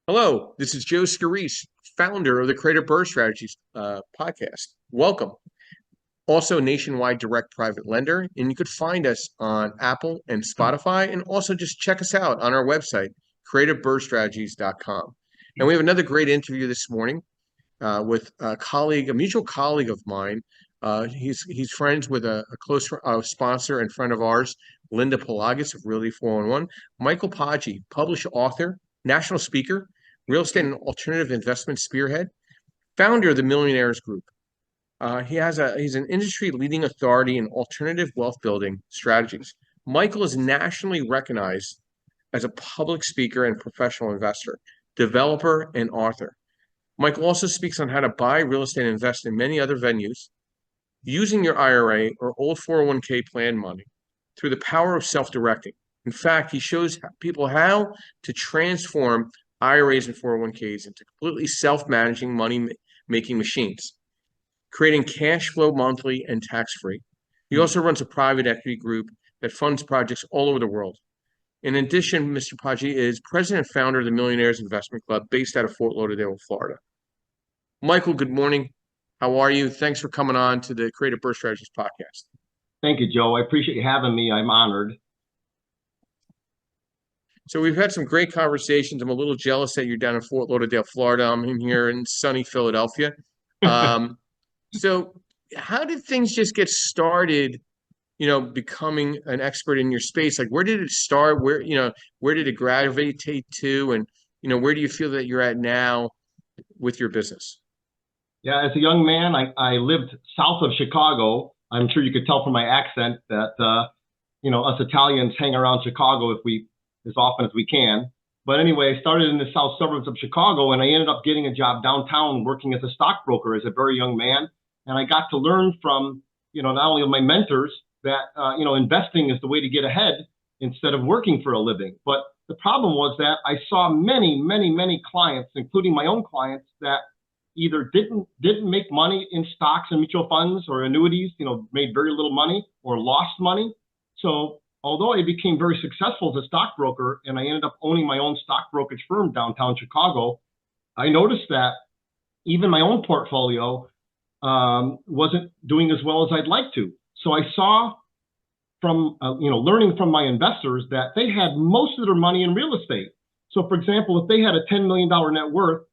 Hello, this is Joe Scorese, founder of the Creative Bird Strategies podcast. Welcome. Also, nationwide direct private lender, and you could find us on Apple and Spotify, and also just check us out on our website, creativebirdstrategies.com. And we have another great interview this morning with a mutual colleague of mine. He's friends with a close sponsor and friend of ours, Linda Pelagas of Realty 411. Michael Poggi, published author, national speaker, real estate and alternative investment spearhead, founder of the Millionaires Group. He's an industry leading authority in alternative wealth building strategies. Michael is nationally recognized as a public speaker and professional investor, developer, and author. Michael also speaks on how to buy real estate and invest in many other venues using your IRA or old 401k plan money through the power of self-directing. In fact, he shows people how to transform IRAs and 401ks into completely self-managing money-making machines, creating cash flow monthly and tax-free. He also runs a private equity group that funds projects all over the world. In addition, Mr. Poggi is president and founder of the Millionaires Investment Club based out of Fort Lauderdale, Florida. Michael, good morning. How are you? Thanks for coming on to the Creative Birth Strategies podcast. Thank you, Joe. I appreciate you having me. I'm honored. So we've had some great conversations. I'm a little jealous that you're down in Fort Lauderdale, Florida. I'm in here in sunny Philadelphia. So how did things just get started, becoming an expert in your space? Like, where did it start? Where did it gravitate to? And, where do you feel that you're at now with your business? Yeah, as a young man, I lived south of Chicago. I'm sure you could tell from my accent that, us Italians hang around Chicago as often as we can. But anyway, I started in the south suburbs of Chicago, and I ended up getting a job downtown working as a stockbroker as a very young man. And I got to learn from, not only of my mentors that, investing is the way to get ahead instead of working for a living. But the problem was that I saw many, many, many clients, including my own clients, that either didn't make money in stocks and mutual funds or annuities, made very little money or lost money. So although I became very successful as a stockbroker and I ended up owning my own stock brokerage firm downtown Chicago, I noticed that even my own portfolio wasn't doing as well as I'd like to. So I saw from, learning from my investors that they had most of their money in real estate. So for example, if they had a $10 million net worth,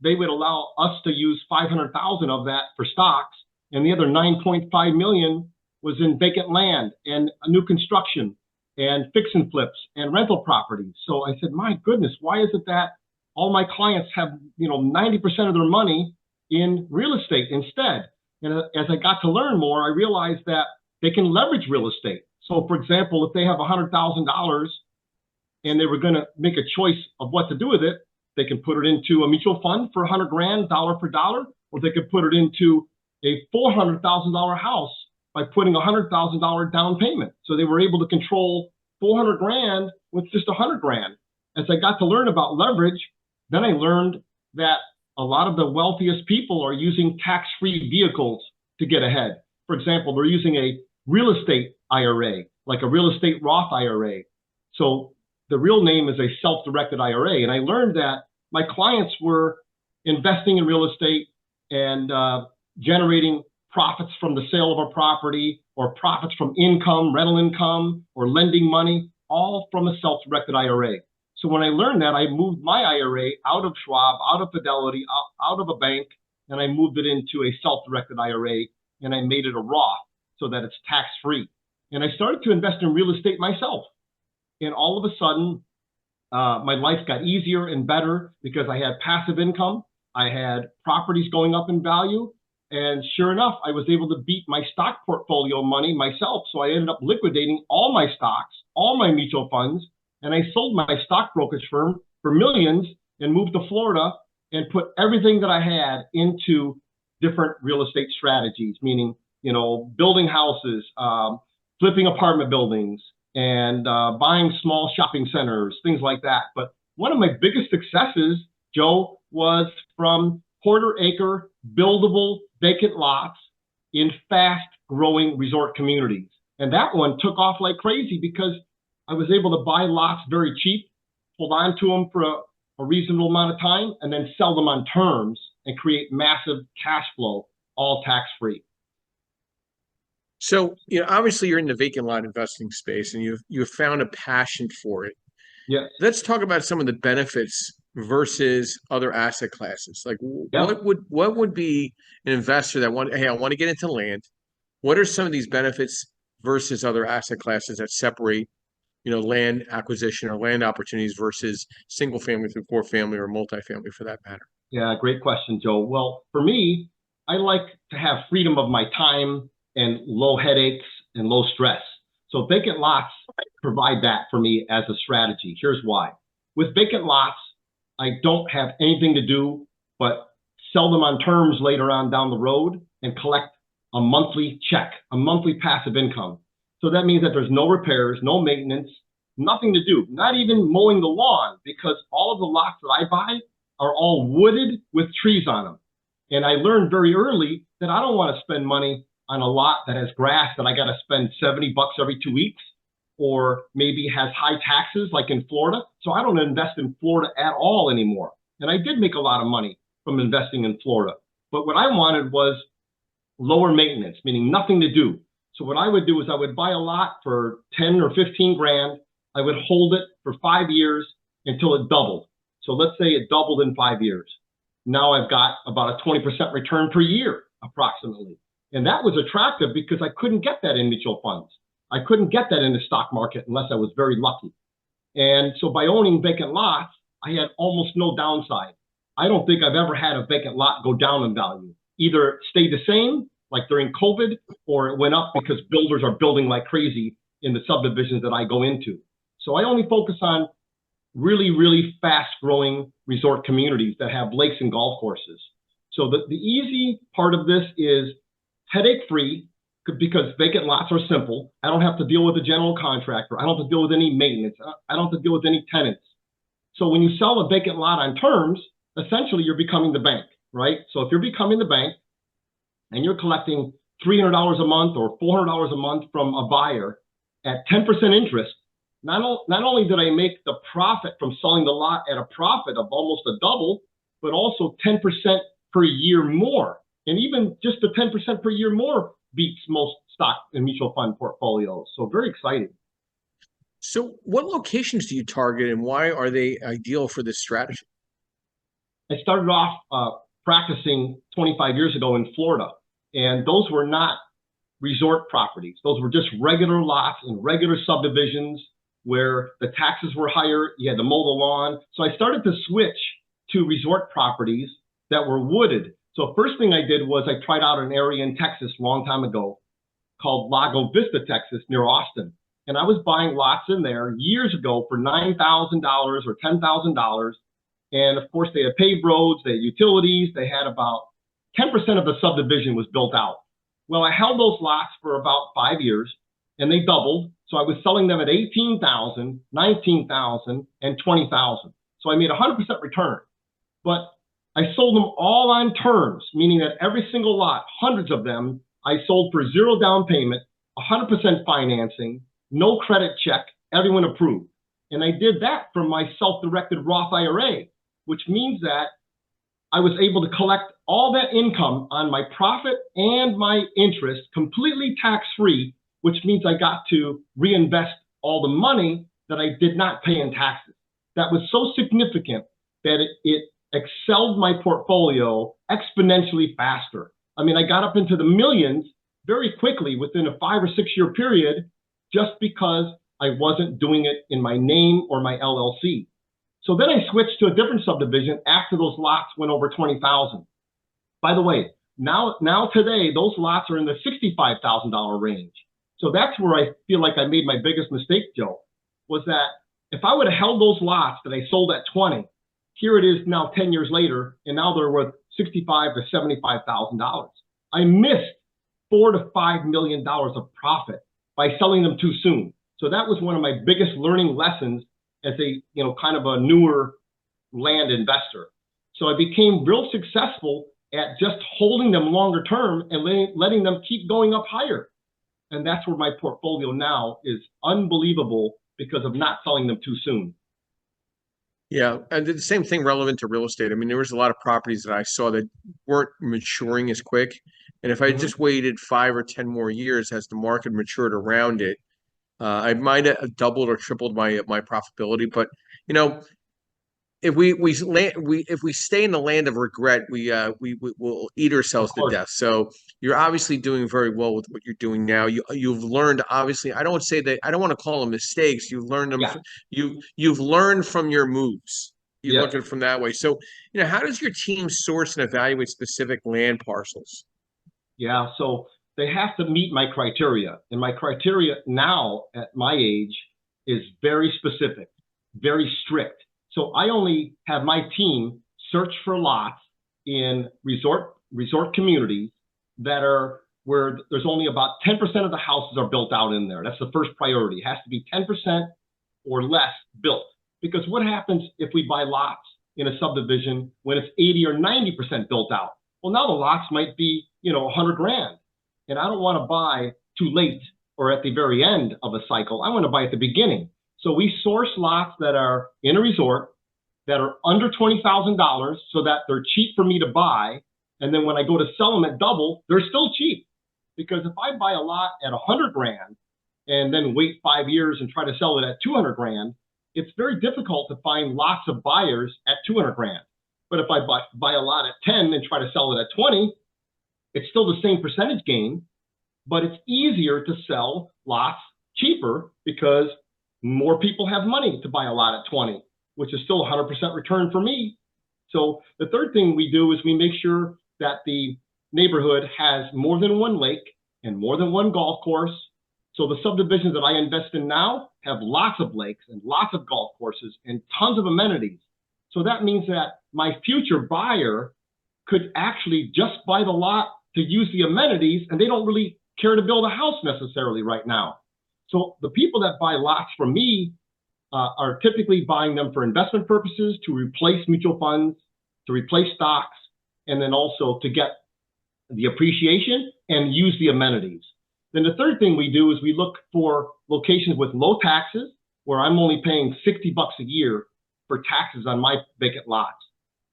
they would allow us to use 500,000 of that for stocks, and the other 9.5 million was in vacant land and new construction and fix and flips and rental properties. So I said, my goodness, why is it that all my clients have 90% of their money in real estate instead? And as I got to learn more, I realized that they can leverage real estate. So for example, if they have $100,000 and they were going to make a choice of what to do with it, they can put it into a mutual fund for 100 grand, dollar for dollar, or they could put it into a $400,000 house by putting $100,000 down payment. So they were able to control 400 grand with just 100 grand. As I got to learn about leverage, then I learned that a lot of the wealthiest people are using tax-free vehicles to get ahead. For example, they're using a real estate IRA, like a real estate Roth IRA. So the real name is a self-directed IRA. And I learned that my clients were investing in real estate and generating profits from the sale of a property or profits from income, rental income, or lending money, all from a self-directed IRA. So when I learned that, I moved my IRA out of Schwab, out of Fidelity, out of a bank, and I moved it into a self-directed IRA, and I made it a Roth so that it's tax-free. And I started to invest in real estate myself. And all of a sudden, my life got easier and better because I had passive income. I had properties going up in value. And sure enough, I was able to beat my stock portfolio money myself. So I ended up liquidating all my stocks, all my mutual funds, and I sold my stock brokerage firm for millions and moved to Florida and put everything that I had into different real estate strategies, meaning, building houses, flipping apartment buildings, and buying small shopping centers, things like that. But one of my biggest successes, Joe, was from quarter-acre buildable vacant lots in fast-growing resort communities. And that one took off like crazy because I was able to buy lots very cheap, hold on to them for a reasonable amount of time and then sell them on terms and create massive cash flow, all tax-free. So, obviously you're in the vacant lot investing space and you've found a passion for it. Yeah. Let's talk about some of the benefits versus other asset classes. Like Yeah. what would be an investor that hey, I want to get into land. What are some of these benefits versus other asset classes that separate, land acquisition or land opportunities versus single family through core family or multifamily for that matter? Yeah, great question, Joe. Well, for me, I like to have freedom of my time and low headaches and low stress. So vacant lots provide that for me as a strategy. Here's why. With vacant lots, I don't have anything to do but sell them on terms later on down the road and collect a monthly check, a monthly passive income. So that means that there's no repairs, no maintenance, nothing to do, not even mowing the lawn, because all of the lots that I buy are all wooded with trees on them. And I learned very early that I don't want to spend money on a lot that has grass that I got to spend $70 every 2 weeks, or maybe has high taxes like in Florida. So I don't invest in Florida at all anymore. And I did make a lot of money from investing in Florida. But what I wanted was lower maintenance, meaning nothing to do. So what I would do is I would buy a lot for 10 or 15 grand. I would hold it for 5 years until it doubled. So let's say it doubled in 5 years. Now I've got about a 20% return per year, approximately. And that was attractive because I couldn't get that in mutual funds. I couldn't get that in the stock market unless I was very lucky. And so by owning vacant lots, I had almost no downside. I don't think I've ever had a vacant lot go down in value. Either it stayed the same, like during COVID, or it went up because builders are building like crazy in the subdivisions that I go into. So I only focus on really, really fast growing resort communities that have lakes and golf courses. So the easy part of this is headache free, because vacant lots are simple. I don't have to deal with a general contractor. I don't have to deal with any maintenance. I don't have to deal with any tenants. So when you sell a vacant lot on terms, essentially you're becoming the bank, right? So if you're becoming the bank and you're collecting $300 a month or $400 a month from a buyer at 10% interest, not only did I make the profit from selling the lot at a profit of almost a double, but also 10% per year more. And even just the 10% per year more beats most stock and mutual fund portfolios. So very exciting. So what locations do you target and why are they ideal for this strategy? I started off practicing 25 years ago in Florida, and those were not resort properties. Those were just regular lots in regular subdivisions where the taxes were higher. You had to mow the lawn. So I started to switch to resort properties that were wooded. So first thing I did was I tried out an area in Texas a long time ago called Lago Vista, Texas, near Austin. And I was buying lots in there years ago for $9,000 or $10,000. And of course, they had paved roads, they had utilities, they had about 10% of the subdivision was built out. Well, I held those lots for about 5 years and they doubled. So I was selling them at $18,000, $19,000, and $20,000. So I made 100% return. But I sold them all on terms, meaning that every single lot, hundreds of them, I sold for zero down payment, 100% financing, no credit check, everyone approved. And I did that from my self-directed Roth IRA, which means that I was able to collect all that income on my profit and my interest completely tax-free, which means I got to reinvest all the money that I did not pay in taxes. That was so significant that it excelled my portfolio exponentially faster. I mean, I got up into the millions very quickly within a 5 or 6 year period just because I wasn't doing it in my name or my LLC. So then I switched to a different subdivision after those lots went over 20,000. By the way, now today, those lots are in the $65,000 range. So that's where I feel like I made my biggest mistake, Joe, was that if I would have held those lots that I sold at 20, here it is now 10 years later, and now they're worth $65,000 to $75,000. I missed $4 to $5 million of profit by selling them too soon. So that was one of my biggest learning lessons as a, kind of a newer land investor. So I became real successful at just holding them longer term and letting them keep going up higher. And that's where my portfolio now is unbelievable because of not selling them too soon. Yeah, and the same thing relevant to real estate. I mean, there was a lot of properties that I saw that weren't maturing as quick. And if I Mhm. just waited 5 or 10 more years as the market matured around it, I might have doubled or tripled my profitability. But you know, if we stay in the land of regret, we will eat Of ourselves to course. death. So you're obviously doing very well with what you're doing now. You've learned, obviously. I don't say that. I don't want to call them mistakes. You've learned them. Yeah. You've learned from your moves. You Yes. look at it from that way. So how does your team source and evaluate specific land parcels? Yeah. So they have to meet my criteria. And my criteria now at my age is very specific, very strict. So I only have my team search for lots in resort communities that are where there's only about 10% of the houses are built out in there. That's the first priority. It has to be 10% or less built. Because what happens if we buy lots in a subdivision when it's 80 or 90% built out? Well, now the lots might be, 100 grand. And I don't want to buy too late or at the very end of a cycle. I want to buy at the beginning. So we source lots that are in a resort that are under $20,000 so that they're cheap for me to buy. And then when I go to sell them at double, they're still cheap. Because if I buy a lot at 100 grand and then wait 5 years and try to sell it at 200 grand, it's very difficult to find lots of buyers at 200 grand. But if I buy a lot at 10 and try to sell it at 20, it's still the same percentage gain, but it's easier to sell lots cheaper because more people have money to buy a lot at 20, which is still 100% return for me. So the third thing we do is we make sure that the neighborhood has more than one lake and more than one golf course. So the subdivisions that I invest in now have lots of lakes and lots of golf courses and tons of amenities. So that means that my future buyer could actually just buy the lot to use the amenities, and they don't really care to build a house necessarily right now. So the people that buy lots from me are typically buying them for investment purposes, to replace mutual funds, to replace stocks, and then also to get the appreciation and use the amenities. Then the third thing we do is we look for locations with low taxes, where I'm only paying $60 a year for taxes on my vacant lots.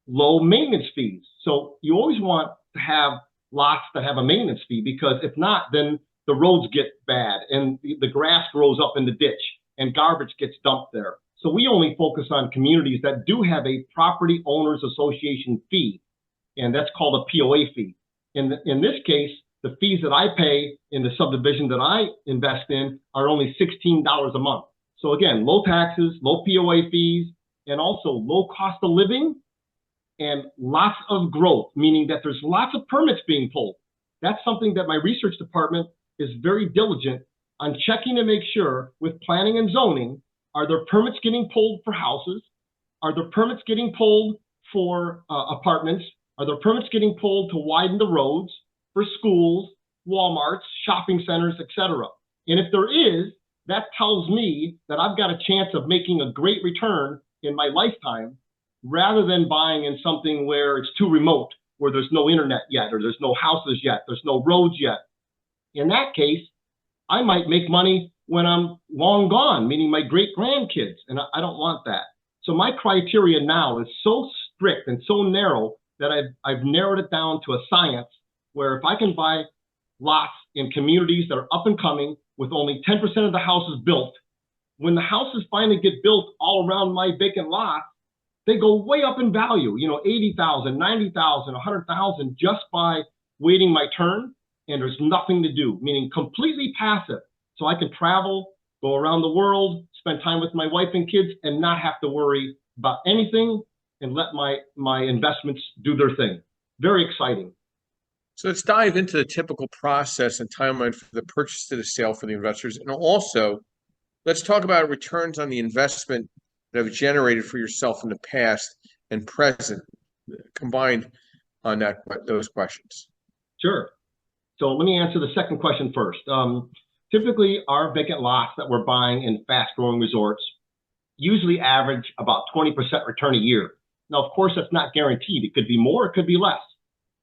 Low maintenance fees. So you always want to have lots that have a maintenance fee, because if not, then the roads get bad and the grass grows up in the ditch and garbage gets dumped there. So we only focus on communities that do have a property owners association fee, and that's called a POA fee. In this case, the fees that I pay in the subdivision that I invest in are only $16 a month. So again, low taxes, low POA fees, and also low cost of living and lots of growth, meaning that there's lots of permits being pulled. That's something that my research department is very diligent on checking to make sure with planning and zoning. Are there permits getting pulled for houses? Are there permits getting pulled for apartments? Are there permits getting pulled to widen the roads for schools, Walmarts, shopping centers, etc.? And if there is, that tells me that I've got a chance of making a great return in my lifetime, rather than buying in something where it's too remote, where there's no internet yet, or there's no houses yet, there's no roads yet. In that case, I might make money when I'm long gone, meaning my great grandkids, and I don't want that. So my criteria now is so strict and so narrow that I've narrowed it down to a science, where if I can buy lots in communities that are up and coming with only 10% of the houses built, when the houses finally get built all around my vacant lots, they go way up in value, 80,000, 90,000, 100,000, just by waiting my turn, and there's nothing to do, meaning completely passive. So I can travel, go around the world, spend time with my wife and kids, and not have to worry about anything, and let my investments do their thing. Very exciting. So let's dive into the typical process and timeline for the purchase to the sale for the investors. And also, let's talk about returns on the investment that have generated for yourself in the past and present, combined on those questions. Sure. So let me answer the second question first. Typically, our vacant lots that we're buying in fast-growing resorts usually average about 20% return a year. Now, of course, that's not guaranteed. It could be more, it could be less.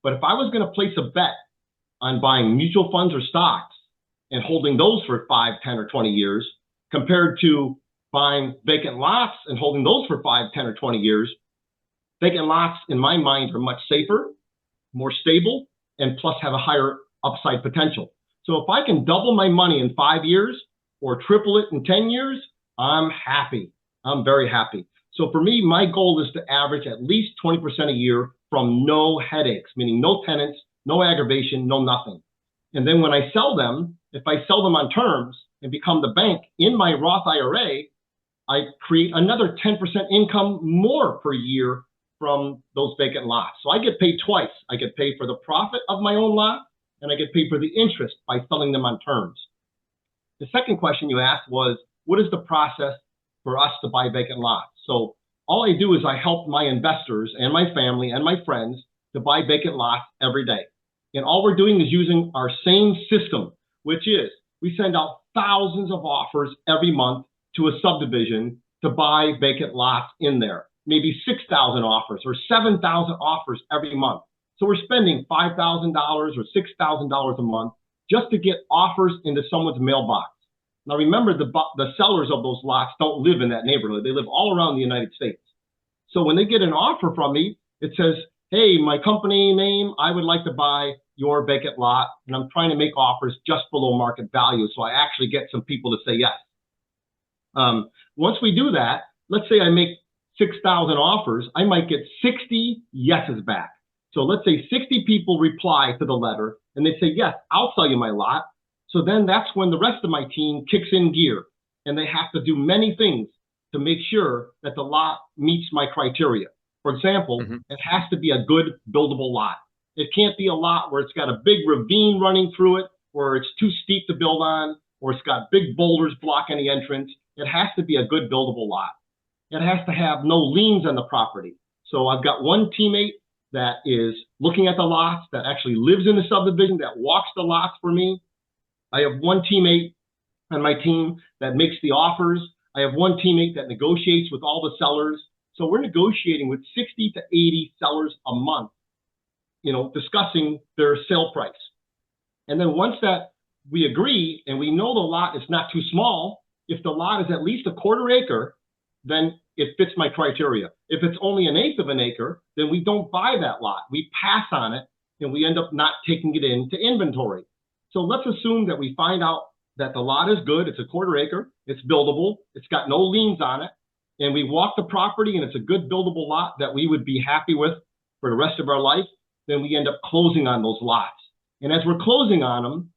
But if I was going to place a bet on buying mutual funds or stocks and holding those for 5, 10, or 20 years, compared to buying vacant lots and holding those for 5, 10, or 20 years. Vacant lots, in my mind, are much safer, more stable, and plus have a higher upside potential. So if I can double my money in 5 years or triple it in 10 years, I'm happy. I'm very happy. So for me, my goal is to average at least 20% a year from no headaches, meaning no tenants, no aggravation, no nothing. And then when I sell them, if I sell them on terms and become the bank in my Roth IRA, I create another 10% income more per year from those vacant lots. So I get paid twice. I get paid for the profit of my own lot, and I get paid for the interest by selling them on terms. The second question you asked was, what is the process for us to buy vacant lots? So all I do is I help my investors and my family and my friends to buy vacant lots every day. And all we're doing is using our same system, which is we send out thousands of offers every month to a subdivision to buy vacant lots in there. Maybe 6,000 offers or 7,000 offers every month. So we're spending $5,000 or $6,000 a month just to get offers into someone's mailbox. Now remember, the sellers of those lots don't live in that neighborhood. They live all around the United States. So when they get an offer from me, it says, hey, my company name, I would like to buy your vacant lot, and I'm trying to make offers just below market value. So I actually get some people to say yes. Once we do that, let's say I make 6,000 offers, I might get 60 yeses back. So let's say 60 people reply to the letter and they say, yes, I'll sell you my lot. So then that's when the rest of my team kicks in gear, and they have to do many things to make sure that the lot meets my criteria. For example, it has to be a good buildable lot. It can't be a lot where it's got a big ravine running through it, or it's too steep to build on, or it's got big boulders blocking the entrance. It has to be a good buildable lot. It has to have no liens on the property. So I've got one teammate that is looking at the lots, that actually lives in the subdivision, that walks the lots for me. I have one teammate on my team that makes the offers. I have one teammate that negotiates with all the sellers. So we're negotiating with 60 to 80 sellers a month, discussing their sale price. And then once that we agree and we know the lot is not too small, if the lot is at least a quarter acre, then it fits my criteria. If it's only an eighth of an acre, then we don't buy that lot. We pass on it, and we end up not taking it into inventory. So let's assume that we find out that the lot is good. It's a quarter acre. It's buildable. It's got no liens on it. And we walk the property, and it's a good buildable lot that we would be happy with for the rest of our life. Then we end up closing on those lots. And as we're closing on them,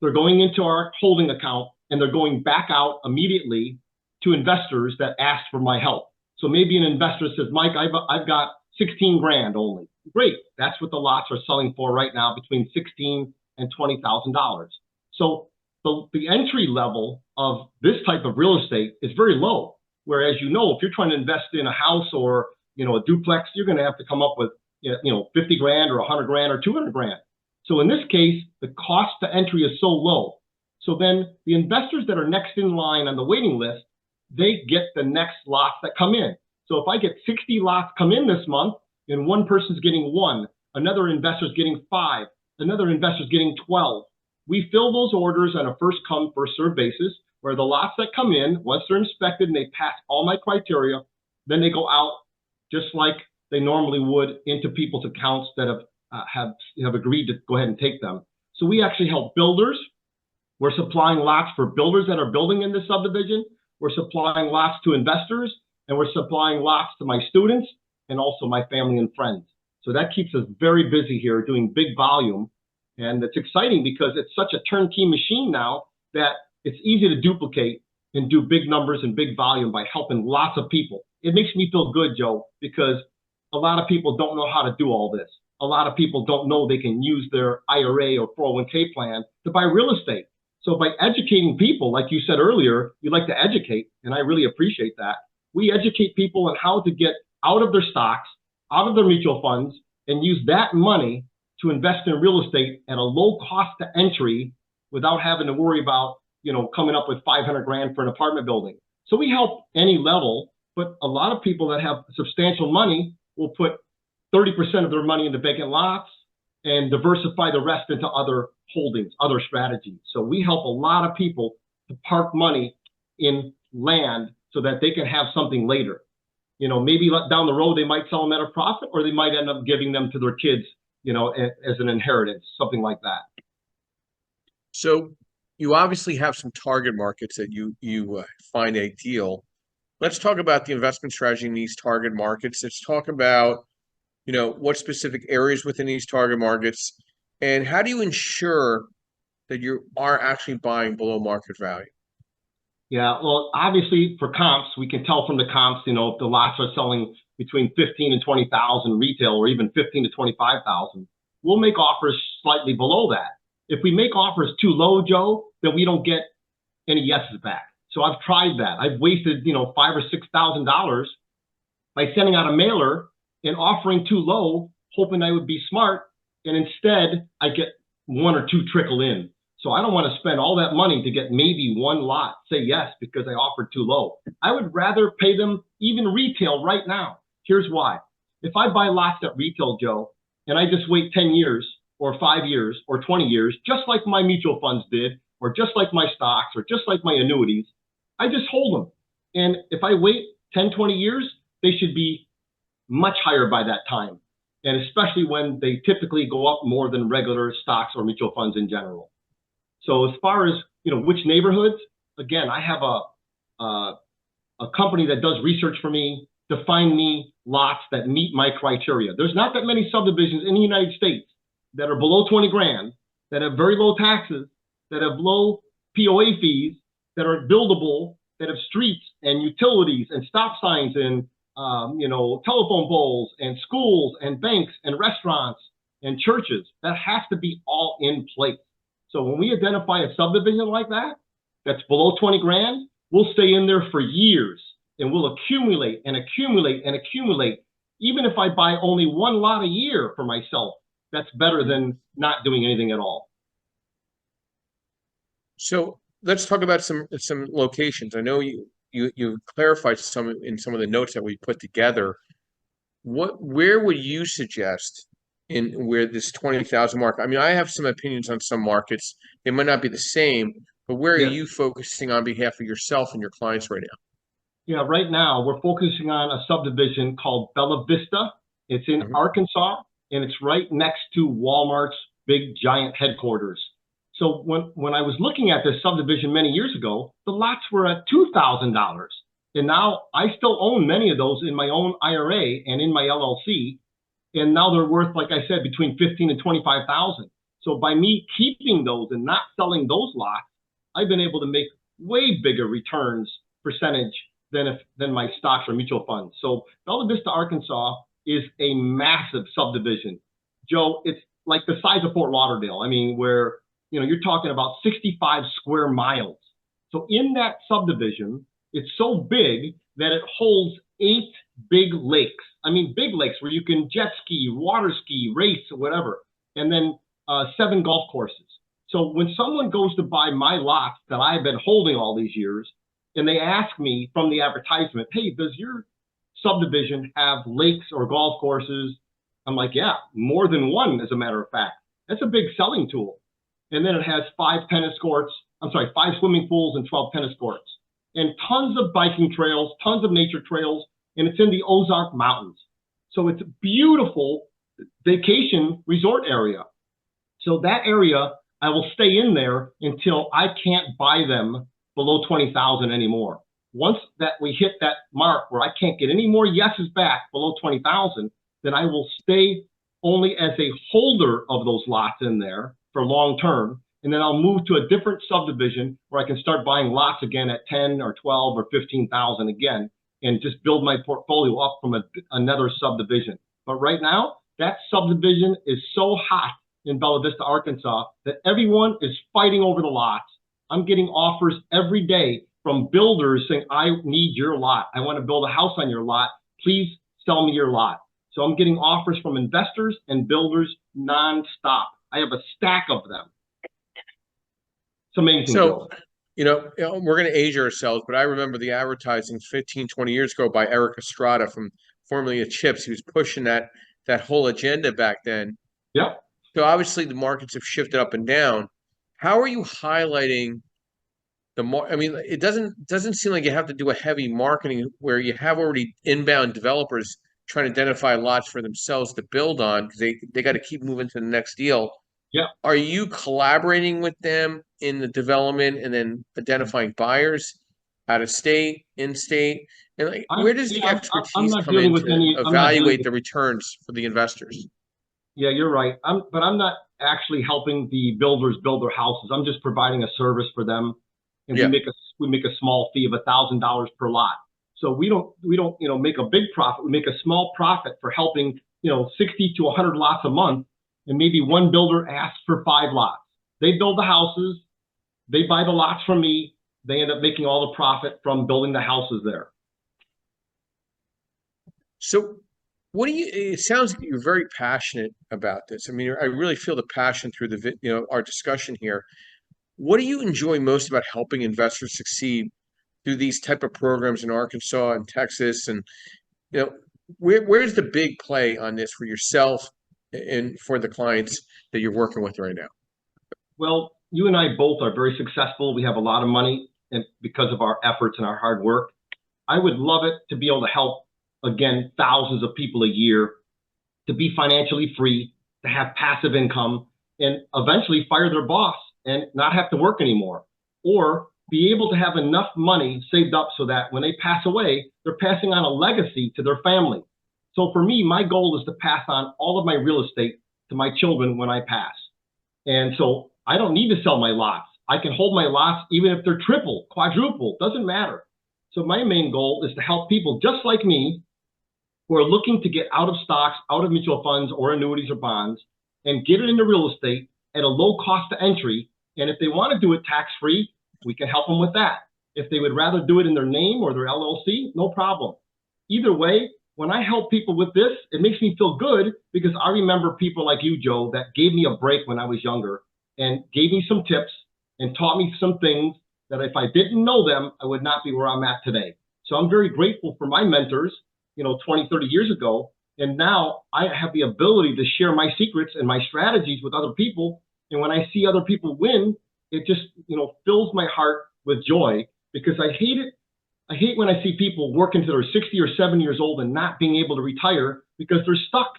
they're going into our holding account, and they're going back out immediately to investors that ask for my help. So maybe an investor says, Mike, I've got 16 grand only. Great. That's what the lots are selling for right now, between $16,000 and $20,000. So the entry level of this type of real estate is very low. Whereas, if you're trying to invest in a house or, a duplex, you're going to have to come up with, 50 grand or 100 grand or 200 grand. So in this case, the cost to entry is so low. So then the investors that are next in line on the waiting list, they get the next lots that come in. So if I get 60 lots come in this month, and one person's getting 1, another investor's getting 5, another investor's getting 12, we fill those orders on a first come, first served basis, where the lots that come in, once they're inspected and they pass all my criteria, then they go out just like they normally would into people's accounts that have agreed to go ahead and take them. So we actually help builders. We're supplying lots for builders that are building in this subdivision. We're supplying lots to investors, and we're supplying lots to my students and also my family and friends. So that keeps us very busy here doing big volume. And it's exciting because it's such a turnkey machine now that it's easy to duplicate and do big numbers and big volume by helping lots of people. It makes me feel good, Joe, because a lot of people don't know how to do all this. A lot of people don't know they can use their IRA or 401k plan to buy real estate. So by educating people, like you said earlier, you like to educate, and I really appreciate that. We educate people on how to get out of their stocks, out of their mutual funds, and use that money to invest in real estate at a low cost to entry without having to worry about, coming up with 500 grand for an apartment building. So we help any level, but a lot of people that have substantial money will put 30% of their money into vacant lots and diversify the rest into other holdings, other strategies. So we help a lot of people to park money in land so that they can have something later. Maybe down the road they might sell them at a profit, or they might end up giving them to their kids, as an inheritance, something like that. So you obviously have some target markets that you find ideal. Let's talk about the investment strategy in these target markets. Let's talk about, what specific areas within these target markets, and how do you ensure that you are actually buying below market value? Yeah, well, obviously for comps, we can tell from the comps, if the lots are selling between 15 and 20,000 retail, or even 15 to 25,000, we'll make offers slightly below that. If we make offers too low, Joe, then we don't get any yeses back. So I've tried that. I've wasted, $5,000 or $6,000 by sending out a mailer and offering too low, hoping I would be smart, and instead I get one or two trickle in. So I don't want to spend all that money to get maybe one lot say yes because I offered too low. I would rather pay them even retail right now. Here's why. If I buy lots at retail, Joe, and I just wait 10 years or 5 years or 20 years, just like my mutual funds did, or just like my stocks, or just like my annuities, I just hold them. And if I wait 10, 20 years, they should be much higher by that time. And especially when they typically go up more than regular stocks or mutual funds in general. So as far as, which neighborhoods, again, I have a company that does research for me to find me lots that meet my criteria. There's not that many subdivisions in the United States that are below 20 grand, that have very low taxes, that have low POA fees, that are buildable, that have streets and utilities and stop signs and, telephone poles and schools and banks and restaurants and churches. That has to be all in place. So when we identify a subdivision like that, that's below 20 grand, we'll stay in there for years and we'll accumulate and accumulate and accumulate. Even if I buy only one lot a year for myself, that's better than not doing anything at all. So let's talk about some locations. I know you clarified some in some of the notes that we put together. Where would you suggest in where this 20,000 mark? I mean, I have some opinions on some markets. They might not be the same, but where are Yes. you focusing on behalf of yourself and your clients right now? Yeah, right now we're focusing on a subdivision called Bella Vista. It's in Arkansas, and it's right next to Walmart's big giant headquarters. So when I was looking at this subdivision many years ago, the lots were at $2,000. And now I still own many of those in my own IRA and in my LLC. And now they're worth, like I said, between 15 and 25,000. So by me keeping those and not selling those lots, I've been able to make way bigger returns percentage than my stocks or mutual funds. So Bella Vista, Arkansas is a massive subdivision. Joe, it's like the size of Fort Lauderdale. I mean, where, you're talking about 65 square miles. So in that subdivision, it's so big that it holds 8 big lakes. I mean, big lakes where you can jet ski, water ski, race, or whatever. And then 7 golf courses. So when someone goes to buy my lots that I've been holding all these years, and they ask me from the advertisement, hey, does your subdivision have lakes or golf courses? I'm like, yeah, more than one, as a matter of fact. That's a big selling tool. And then it has 5 swimming pools and 12 tennis courts, and tons of biking trails, tons of nature trails, and it's in the Ozark Mountains. So it's a beautiful vacation resort area. So that area, I will stay in there until I can't buy them below 20,000 anymore. Once that we hit that mark where I can't get any more yeses back below 20,000, then I will stay only as a holder of those lots in there for long term. And then I'll move to a different subdivision where I can start buying lots again at 10 or 12 or 15,000 again, and just build my portfolio up from another subdivision. But right now, that subdivision is so hot in Bella Vista, Arkansas, that everyone is fighting over the lots. I'm getting offers every day from builders saying, I need your lot. I want to build a house on your lot. Please sell me your lot. So I'm getting offers from investors and builders nonstop. I have a stack of them. It's amazing. So, we're going to age ourselves, but I remember the advertising 15, 20 years ago by Eric Estrada from formerly of Chips. He was pushing that whole agenda back then. Yep. So obviously the markets have shifted up and down. How are you highlighting I mean, it doesn't seem like you have to do a heavy marketing where you have already inbound developers trying to identify lots for themselves to build on because they got to keep moving to the next deal. Yeah. Are you collaborating with them in the development and then identifying buyers out of state, in state? And like, I'm, where does see, the I'm expertise not come dealing in with to any, I'm not dealing evaluate with, the returns for the investors? yeah, you're right. But I'm not actually helping the builders build their houses. I'm just providing a service for them. And Yeah. we make a small fee of $1,000 per lot. So we don't, make a big profit. We make a small profit for helping, 60 to 100 lots a month. And maybe one builder asks for 5 lots. They build the houses. They buy the lots from me. They end up making all the profit from building the houses there. So what do you, it sounds like you're very passionate about this. I mean, I really feel the passion through our discussion here. What do you enjoy most about helping investors succeed through these type of programs in Arkansas and Texas? And, you know, where's the big play on this for yourself and for the clients that you're working with right now? Well, you and I both are very successful. We have a lot of money and because of our efforts and our hard work. I would love it to be able to help, again, thousands of people a year to be financially free, to have passive income, and eventually fire their boss and not have to work anymore, or be able to have enough money saved up so that when they pass away, they're passing on a legacy to their family. So for me, my goal is to pass on all of my real estate to my children when I pass. And so I don't need to sell my lots. I can hold my lots even if they're triple, quadruple, doesn't matter. So my main goal is to help people just like me who are looking to get out of stocks, out of mutual funds or annuities or bonds, and get it into real estate at a low cost to entry. And if they want to do it tax free, we can help them with that. If they would rather do it in their name or their LLC, no problem. Either way, when I help people with this, it makes me feel good because I remember people like you, Joe, that gave me a break when I was younger and gave me some tips and taught me some things that if I didn't know them, I would not be where I'm at today. So I'm very grateful for my mentors, 20, 30 years ago. And now I have the ability to share my secrets and my strategies with other people. And when I see other people win, it just, fills my heart with joy because I hate it. I hate when I see people work until they're 60 or 70 years old and not being able to retire because they're stuck.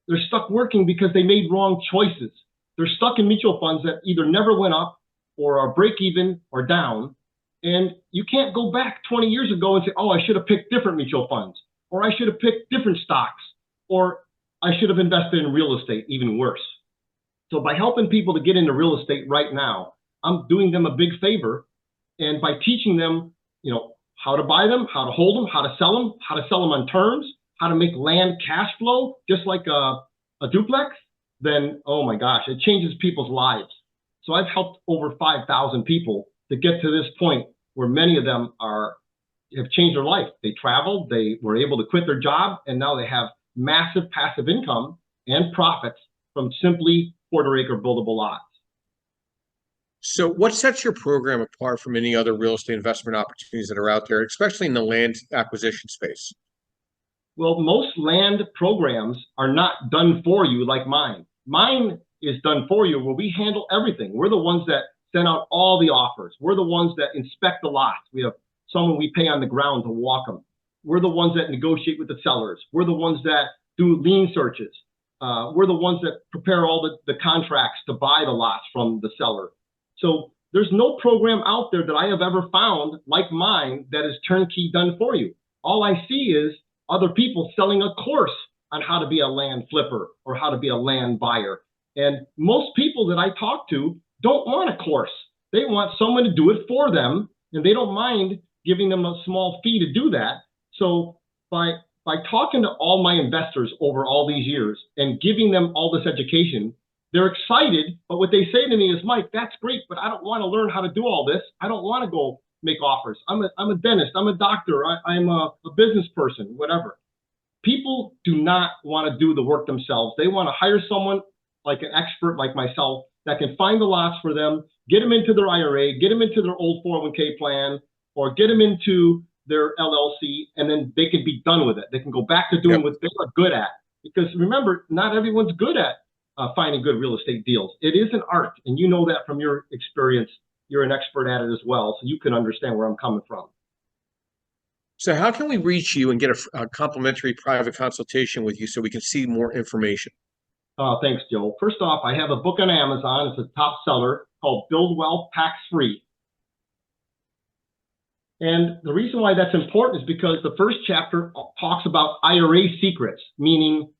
They're stuck working because they made wrong choices. They're stuck in mutual funds that either never went up or are break even or down. And you can't go back 20 years ago and say, oh, I should have picked different mutual funds, or I should have picked different stocks, or I should have invested in real estate, even worse. So by helping people to get into real estate right now, I'm doing them a big favor. And by teaching them, how to buy them, how to hold them, how to sell them on terms, how to make land cash flow, just like a duplex, then, oh my gosh, it changes people's lives. So I've helped over 5,000 people to get to this point where many of them have changed their life. They traveled, they were able to quit their job, and now they have massive passive income and profits from simply quarter-acre buildable lots. So what sets your program apart from any other real estate investment opportunities that are out there, especially in the land acquisition space? Well, most land programs are not done for you like mine. Mine is done for you where we handle everything. We're the ones that send out all the offers. We're the ones that inspect the lots. We have someone we pay on the ground to walk them. We're the ones that negotiate with the sellers. We're the ones that do lien searches. We're the ones that prepare all the contracts to buy the lots from the seller. So there's no program out there that I have ever found like mine that is turnkey done for you. All I see is other people selling a course on how to be a land flipper or how to be a land buyer. And most people that I talk to don't want a course. They want someone to do it for them, and they don't mind giving them a small fee to do that. So by talking to all my investors over all these years and giving them all this education, they're excited. But what they say to me is, Mike, that's great, but I don't want to learn how to do all this. I don't want to go make offers. I'm a dentist. I'm a doctor. I'm a business person, whatever. People do not want to do the work themselves. They want to hire someone like an expert like myself that can find the lots for them, get them into their IRA, get them into their old 401k plan, or get them into their LLC, and then they can be done with it. They can go back to doing what they are good at. Because remember, not everyone's good at finding good real estate deals. It is an art, and you know that from your experience you're an expert at it as well, so you can understand where I'm coming from. So how can we reach you and get a complimentary private consultation with you so we can see more information? Thanks, Joe. First off, I have a book on Amazon. It's a top seller called Build Wealth Tax Free. And the reason why that's important is because the first chapter talks about IRA secrets, meaning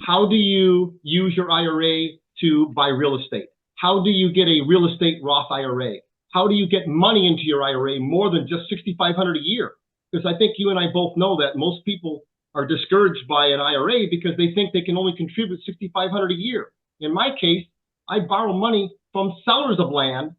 how do you use your IRA to buy real estate? How do you get a real estate Roth IRA? How do you get money into your IRA more than just $6,500 a year? Because I think you and I both know that most people are discouraged by an IRA because they think they can only contribute $6,500 a year. In my case, I borrow money from sellers of land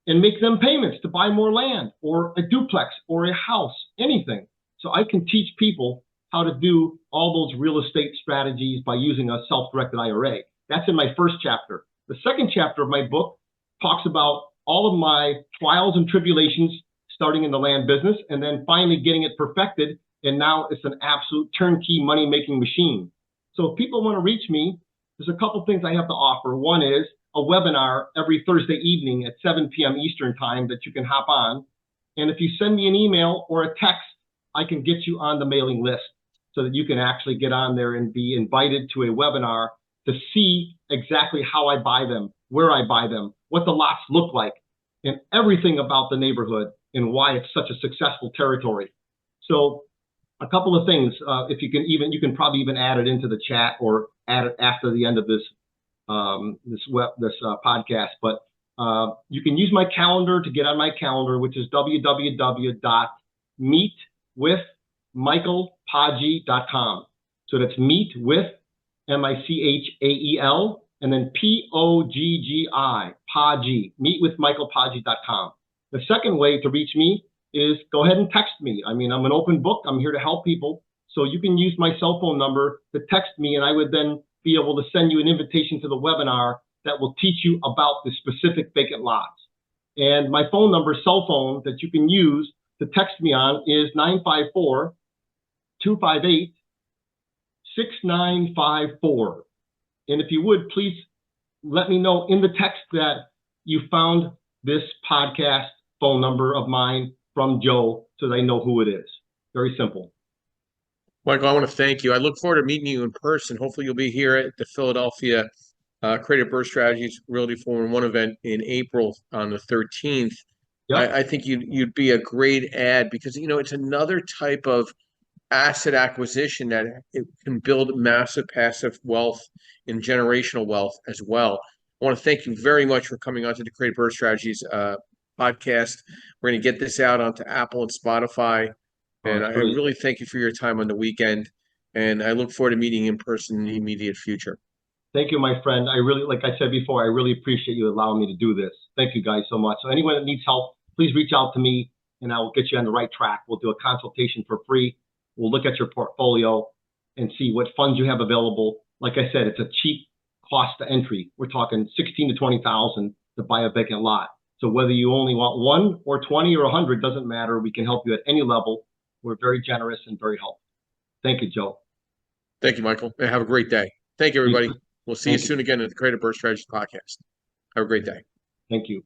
and make them payments to buy more land or a duplex or a house, anything. So I can teach people how to do all those real estate strategies by using a self-directed IRA. That's in my first chapter. The second chapter of my book talks about all of my trials and tribulations starting in the land business and then finally getting it perfected. And now it's an absolute turnkey money-making machine. So if people want to reach me, there's a couple things I have to offer. One is a webinar every Thursday evening at 7 p.m. Eastern time that you can hop on. And if you send me an email or a text, I can get you on the mailing list so that you can actually get on there and be invited to a webinar to see exactly how I buy them, where I buy them, what the lots look like, and everything about the neighborhood and why it's such a successful territory. So a couple of things, if you can probably even add it into the chat or add it after the end of this podcast, but you can use my calendar to get on my calendar, which is www.meetwithmichaelpoggi.com. So that's meet with Michael and then Poggi, Poggi, meetwithmichaelpoggi.com. The second way to reach me is go ahead and text me. I mean, I'm an open book. I'm here to help people. So you can use my cell phone number to text me, and I would then be able to send you an invitation to the webinar that will teach you about the specific vacant lots. And my phone number, cell phone, that you can use to text me on is 954-258-6954. And if you would, please let me know in the text that you found this podcast phone number of mine from Joe so that I know who it is. Very simple. Michael, I want to thank you. I look forward to meeting you in person. Hopefully you'll be here at the Philadelphia Creative Birth Strategies Realty 4-in-1 event in April on the 13th. Yep. I think you'd be a great ad because, you know, it's another type of asset acquisition that it can build massive passive wealth and generational wealth as well. I want to thank you very much for coming on to the Creative Birth Strategies podcast. We're going to get this out onto Apple and Spotify. And I really thank you for your time on the weekend. And I look forward to meeting in person in the immediate future. Thank you, my friend. I really, like I said before, I really appreciate you allowing me to do this. Thank you guys so much. So anyone that needs help, please reach out to me and I will get you on the right track. We'll do a consultation for free. We'll look at your portfolio and see what funds you have available. Like I said, it's a cheap cost to entry. We're talking 16 to 20,000 to buy a vacant lot. So whether you only want 1 or 20 or 100 doesn't matter. We can help you at any level. We're very generous and very helpful. Thank you, Joe. Thank you, Michael. And have a great day. Thank you, everybody. We'll see you soon again at the Creative Birth Strategies podcast. Have a great day. Thank you.